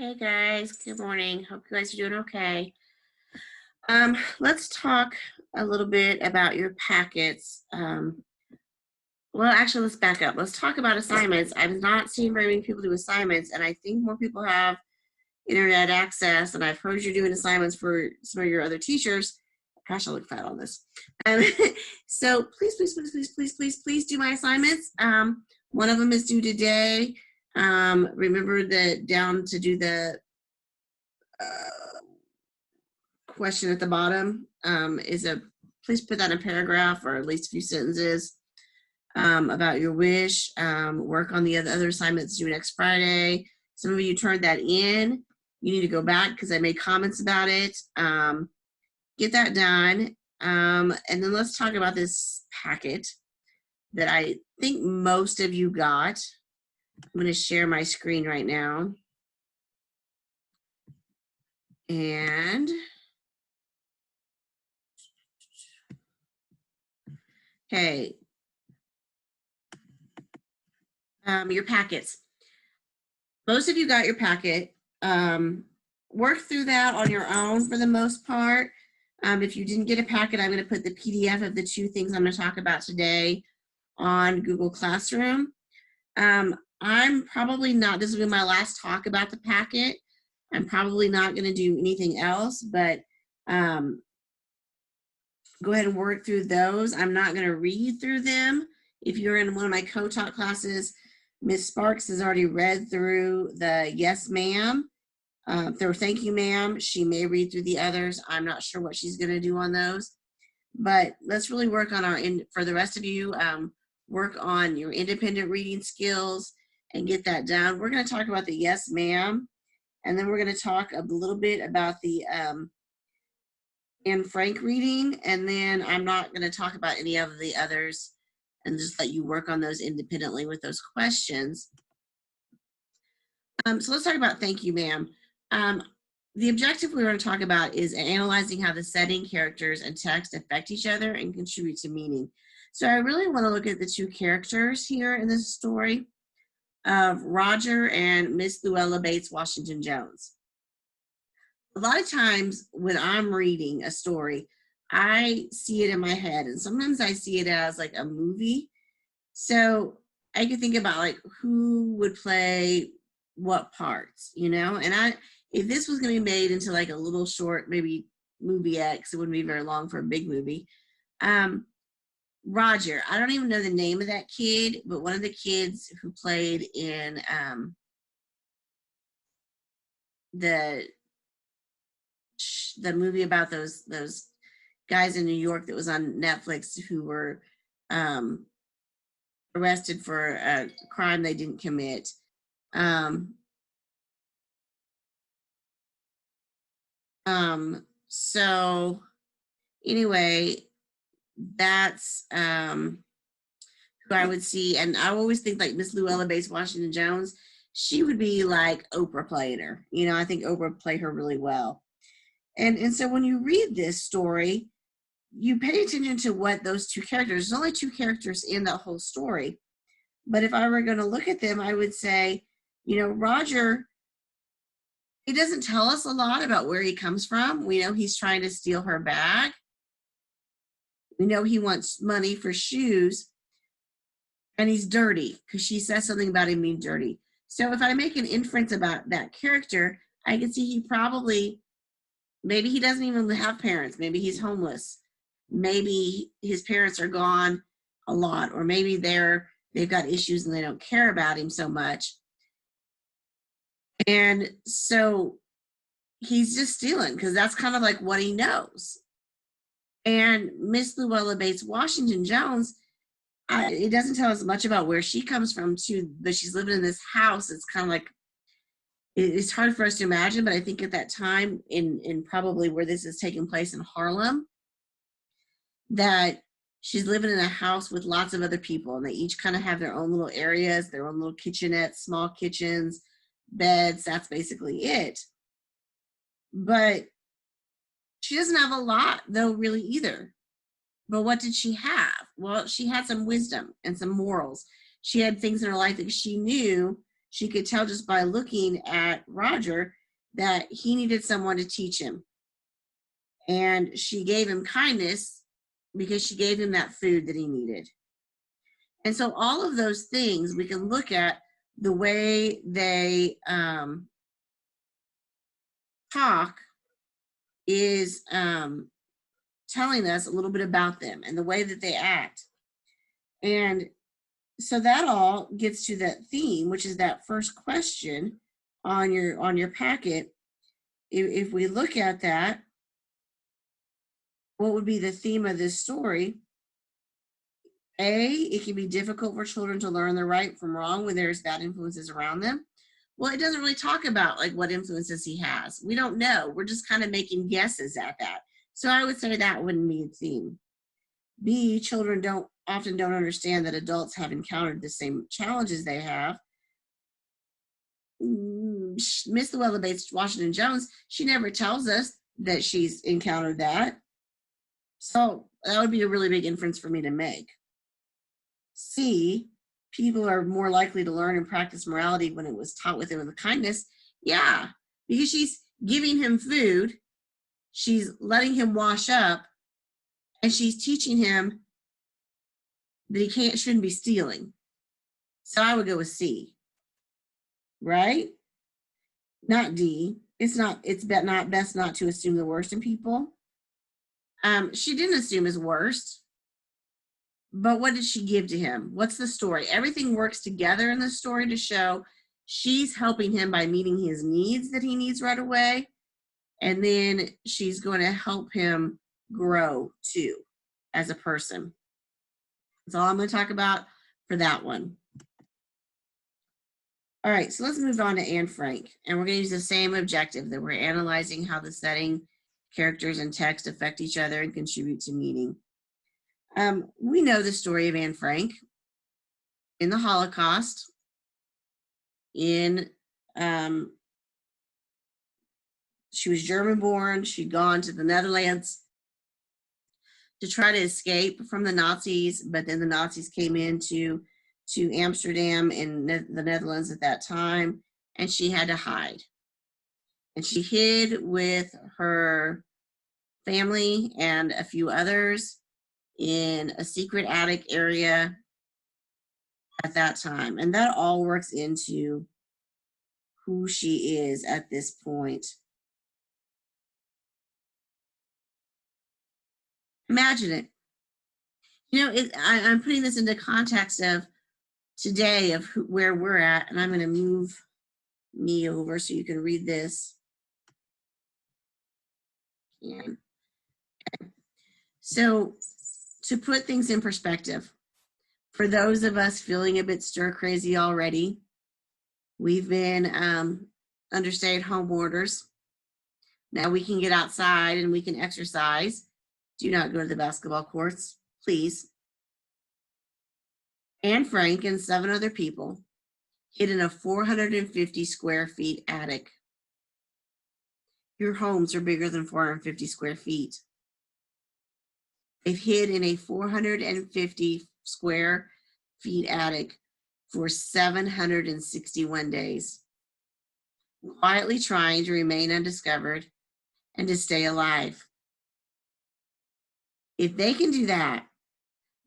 Hey guys, good morning. Hope you guys are doing okay. Let's talk a little bit about your packets. Well, actually, let's back up. Let's talk about assignments. I've not seen very many people do assignments, and I think more people have internet access, and I've heard you're doing assignments for some of your other teachers. Gosh, I look fat on this. Um, so please do my assignments. One of them is due today. Remember that down to do the question at the bottom please put that in a paragraph or at least a few sentences about your wish. Work on the other assignments due next Friday. Some of you turned that in. You need to go back because I made comments about it. Get that done. And then let's talk about this packet that I think most of you got. I'm going to share my screen right now. And okay, your packets. Most of you got your packet. Work through that on your own for the most part. If you didn't get a packet, I'm going to put the PDF of the two things I'm going to talk about today on Google Classroom. I'm probably not, this will be my last talk about the packet. I'm probably not going to do anything else, but go ahead and work through those. I'm not going to read through them. If you're in one of my co-taught classes, Ms. Sparks has already read through the yes, ma'am. Through thank you, ma'am. She may read through the others. I'm not sure what she's going to do on those. But let's really work on for the rest of you, work on your independent reading skills and get that down. We're going to talk about the yes, ma'am. And then we're going to talk a little bit about the Anne Frank reading. And then I'm not going to talk about any of the others and just let you work on those independently with those questions. So let's talk about thank you, ma'am. The objective we want to talk about is analyzing how the setting, characters, and text affect each other and contribute to meaning. So I really want to look at the two characters here in this story of Roger and Miss Luella Bates Washington Jones. A lot of times when I'm reading a story, I see it in my head, and sometimes I see it as like a movie. So I could think about like who would play what parts, you know? And if this was going to be made into like a little short, maybe movie X, it wouldn't be very long for a big movie. Roger, I don't even know the name of that kid, but one of the kids who played in the movie about those guys in New York that was on Netflix who were arrested for a crime they didn't commit. So anyway, that's who I would see. And I always think like Miss Luella Bates Washington Jones, she would be like Oprah playing her. You know, I think Oprah played her really well. And so when you read this story, you pay attention to what those two characters, there's only two characters in the whole story. But if I were going to look at them, I would say, you know, Roger, he doesn't tell us a lot about where he comes from. We know he's trying to steal her bag. We know he wants money for shoes. And he's dirty because she says something about him being dirty. So if I make an inference about that character, I can see he probably, maybe he doesn't even have parents. Maybe he's homeless. Maybe his parents are gone a lot, or maybe they've got issues and they don't care about him so much. And so he's just stealing because that's kind of like what he knows. And Miss Luella Bates Washington Jones, it doesn't tell us much about where she comes from too, but she's living in this house. It's kind of like, it's hard for us to imagine, but I think at that time in probably where this is taking place in Harlem, that she's living in a house with lots of other people, and they each kind of have their own little areas, their own little kitchenettes, small kitchens, beds. That's basically it. But she doesn't have a lot though, really either. But what did she have? Well, she had some wisdom and some morals. She had things in her life that she knew She could tell just by looking at Roger that he needed someone to teach him. And she gave him kindness because she gave him that food that he needed. And so all of those things we can look at the way they talk is telling us a little bit about them and the way that they act. And so that all gets to that theme, which is that first question on your packet. If we look at that, what would be the theme of this story? A, it can be difficult for children to learn the right from wrong when there's bad influences around them. Well, it doesn't really talk about like what influences he has. We don't know. We're just kind of making guesses at that. So I would say that wouldn't be a theme. B, children often don't understand that adults have encountered the same challenges they have. Miss Luella Bates Washington Jones, she never tells us that she's encountered that. So that would be a really big inference for me to make. C, people are more likely to learn and practice morality when it was taught with them with kindness. Yeah, because she's giving him food, she's letting him wash up, and she's teaching him that he shouldn't be stealing. So I would go with C. Right? Not D. It's best not to assume the worst in people. She didn't assume his worst. But what did she give to him? What's the story? Everything works together in the story to show she's helping him by meeting his needs that he needs right away. And then she's going to help him grow too as a person. That's all I'm going to talk about for that one. All right, so let's move on to Anne Frank. And we're going to use the same objective that we're analyzing how the setting, characters, and text affect each other and contribute to meaning. We know the story of Anne Frank in the Holocaust, she was German born. She'd gone to the Netherlands to try to escape from the Nazis, but then the Nazis came into Amsterdam in the Netherlands at that time, and she had to hide. And she hid with her family and a few others in a secret attic area at that time. And that all works into who she is at this point. Imagine it. I'm putting this into context of today, of where we're at, and I'm going to move me over so you can read this. Okay. So to put things in perspective, for those of us feeling a bit stir crazy already, we've been under stay-at-home orders. Now we can get outside and we can exercise. Do not go to the basketball courts, please. Anne Frank and 7 other people hid in a 450 square feet attic. Your homes are bigger than 450 square feet. They've hid in a 450 square feet attic for 761 days, quietly trying to remain undiscovered and to stay alive. If they can do that,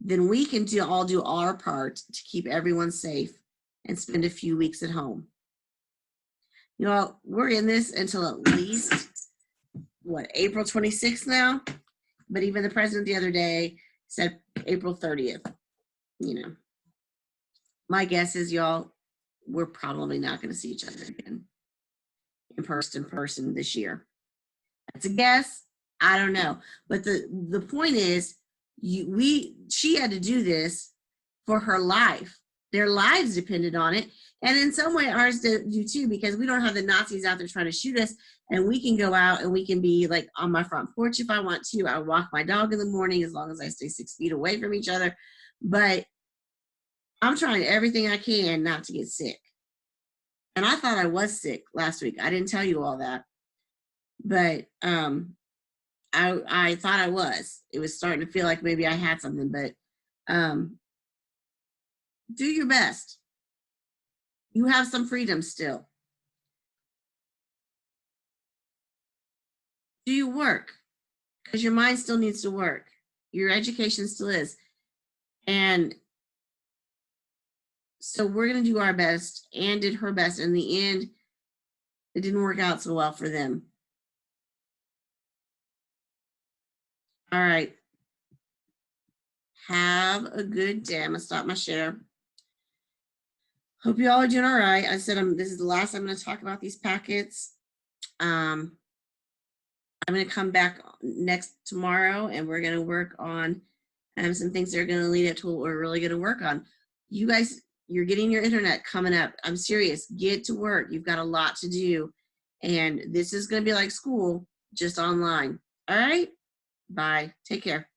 then we can all do our part to keep everyone safe and spend a few weeks at home. We're in this until at least, April 26th now? But even the president the other day said April 30th. My guess is, y'all, we're probably not going to see each other again in person this year. That's a guess. I don't know. But the point is, she had to do this for her life. Their lives depended on it. And in some way, ours do too, because we don't have the Nazis out there trying to shoot us. And we can go out and we can be like on my front porch if I want to. I walk my dog in the morning as long as I stay 6 feet away from each other. But I'm trying everything I can not to get sick. And I thought I was sick last week. I didn't tell you all that. But I thought I was. It was starting to feel like maybe I had something. But do your best. You have some freedom still. Do you work? Because your mind still needs to work. Your education still is. And so we're going to do our best. Anne did her best. In the end, it didn't work out so well for them. All right. Have a good day. I'm going to stop my share. Hope you all are doing all right. I said this is the last I'm going to talk about these packets. I'm going to come back next tomorrow, and we're going to work on some things that are going to lead up to what we're really going to work on. You guys, you're getting your internet coming up. I'm serious. Get to work. You've got a lot to do. And this is going to be like school, just online. All right? Bye. Take care.